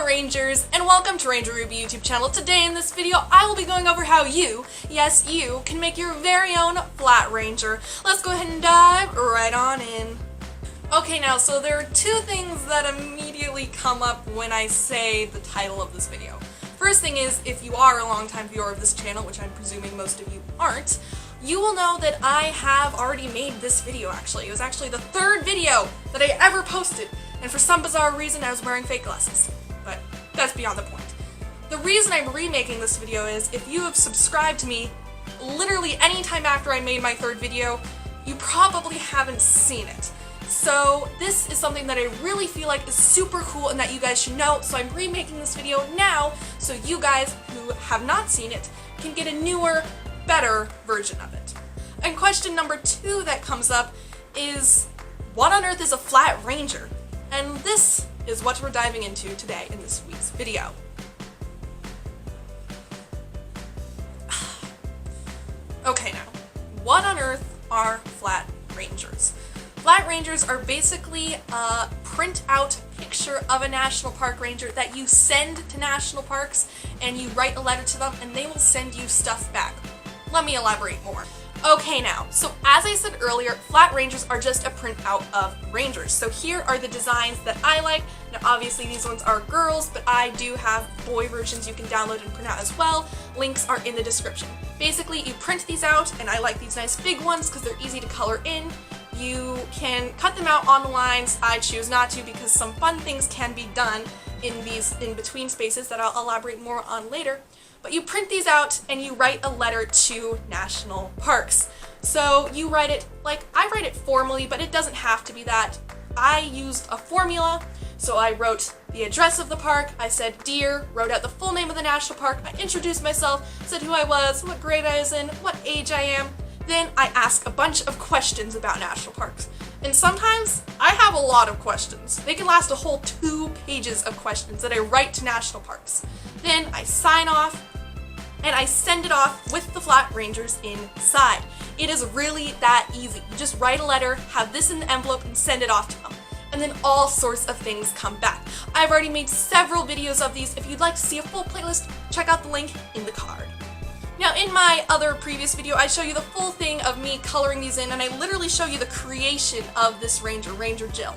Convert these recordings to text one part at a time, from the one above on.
Rangers, and welcome to Ranger Ruby YouTube channel. Today in this video, I will be going over how you, yes you, can make your very own Flat Ranger. Let's go ahead and dive right on in. Okay, now, so there are two things that immediately come up when I say the title of this video. First thing is, if you are a longtime viewer of this channel, which I'm presuming most of you aren't, you will know that I have already made this video actually. It was actually the third video that I ever posted, and for some bizarre reason I was wearing fake glasses. But that's beyond the point. The reason I'm remaking this video is, if you have subscribed to me literally any time after I made my third video, you probably haven't seen it. So this is something that I really feel like is super cool and that you guys should know, so I'm remaking this video now so you guys who have not seen it can get a newer, better version of it. And question number 2 that comes up is, what on earth is a Flat Ranger? And this is what we're diving into today in this week's video. Okay, now, what on earth are Flat Rangers? Flat Rangers are basically a print-out picture of a national park ranger that you send to national parks, and you write a letter to them and they will send you stuff back. Let me elaborate more. Okay now, so as I said earlier, Flat Rangers are just a printout of Rangers. So here are the designs that I like. Now obviously these ones are girls, but I do have boy versions you can download and print out as well. Links are in the description. Basically you print these out, and I like these nice big ones because they're easy to color in. You can cut them out on the lines. I choose not to because some fun things can be done in these in-between spaces that I'll elaborate more on later. But you print these out and you write a letter to national parks. So you write it, like I write it formally, but it doesn't have to be that. I used a formula, so I wrote the address of the park, I said dear, wrote out the full name of the national park, I introduced myself, said who I was, what grade I was in, what age I am. Then I ask a bunch of questions about national parks. And sometimes I have a lot of questions. They can last a whole 2 pages of questions that I write to national parks. Then I sign off and I send it off with the Flat Rangers inside. It is really that easy. You just write a letter, have this in the envelope, and send it off to them. And then all sorts of things come back. I've already made several videos of these. If you'd like to see a full playlist, check out the link in the card. Now in my other previous video, I show you the full thing of me coloring these in, and I literally show you the creation of this Ranger, Ranger Jill.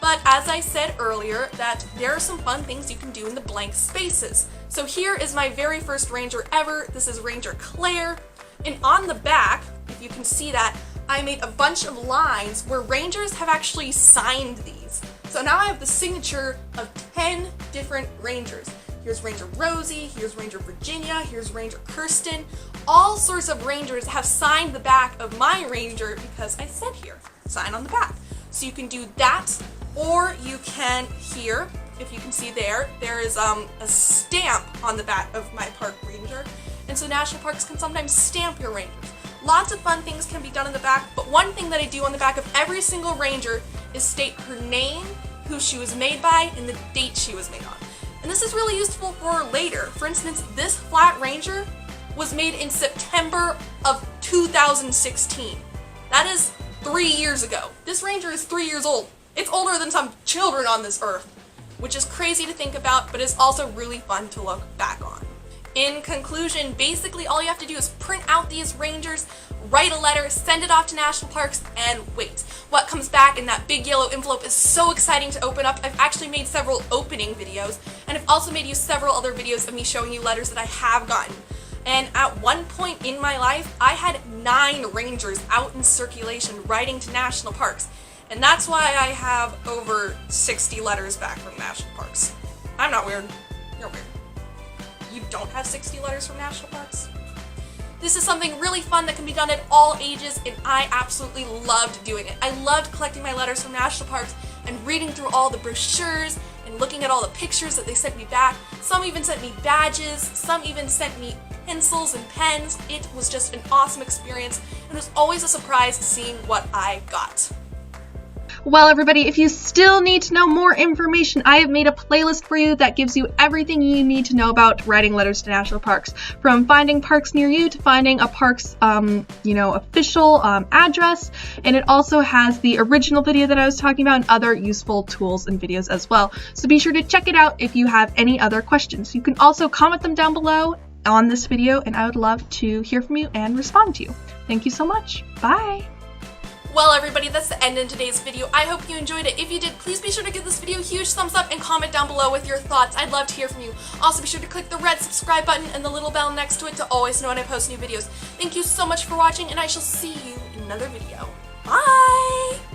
But as I said earlier, that there are some fun things you can do in the blank spaces. So here is my very first Ranger ever. This is Ranger Claire. And on the back, if you can see that, I made a bunch of lines where Rangers have actually signed these. So now I have the signature of 10 different Rangers. Here's Ranger Rosie, here's Ranger Virginia, here's Ranger Kirsten. All sorts of Rangers have signed the back of my Ranger because I said here, sign on the back. So you can do that, or you can here, if you can see there is a stamp on the back of my park ranger. And so national parks can sometimes stamp your rangers. Lots of fun things can be done in the back, but one thing that I do on the back of every single ranger is state her name, who she was made by, and the date she was made on. And this is really useful for later. For instance, this Flat Ranger was made in September of 2016. That is 3 years ago. This Ranger is 3 years old. It's older than some children on this earth, which is crazy to think about, but is also really fun to look back on. In conclusion, basically all you have to do is print out these Rangers, write a letter, send it off to national parks, and wait. What comes back in that big yellow envelope is so exciting to open up. I've actually made several opening videos, and I've also made you several other videos of me showing you letters that I have gotten. And at one point in my life, I had 9 Rangers out in circulation writing to national parks. And that's why I have over 60 letters back from national parks. I'm not weird. You're weird. You don't have 60 letters from national parks? This is something really fun that can be done at all ages, and I absolutely loved doing it. I loved collecting my letters from national parks and reading through all the brochures and looking at all the pictures that they sent me back. Some even sent me badges, some even sent me pencils and pens. It was just an awesome experience, and it was always a surprise seeing what I got. Well, everybody, if you still need to know more information, I have made a playlist for you that gives you everything you need to know about writing letters to national parks, from finding parks near you to finding a park's, official address. And it also has the original video that I was talking about and other useful tools and videos as well. So be sure to check it out if you have any other questions. You can also comment them down below on this video, and I would love to hear from you and respond to you. Thank you so much. Bye. Well, everybody, that's the end of today's video. I hope you enjoyed it. If you did, please be sure to give this video a huge thumbs up and comment down below with your thoughts. I'd love to hear from you. Also, be sure to click the red subscribe button and the little bell next to it to always know when I post new videos. Thank you so much for watching, and I shall see you in another video. Bye!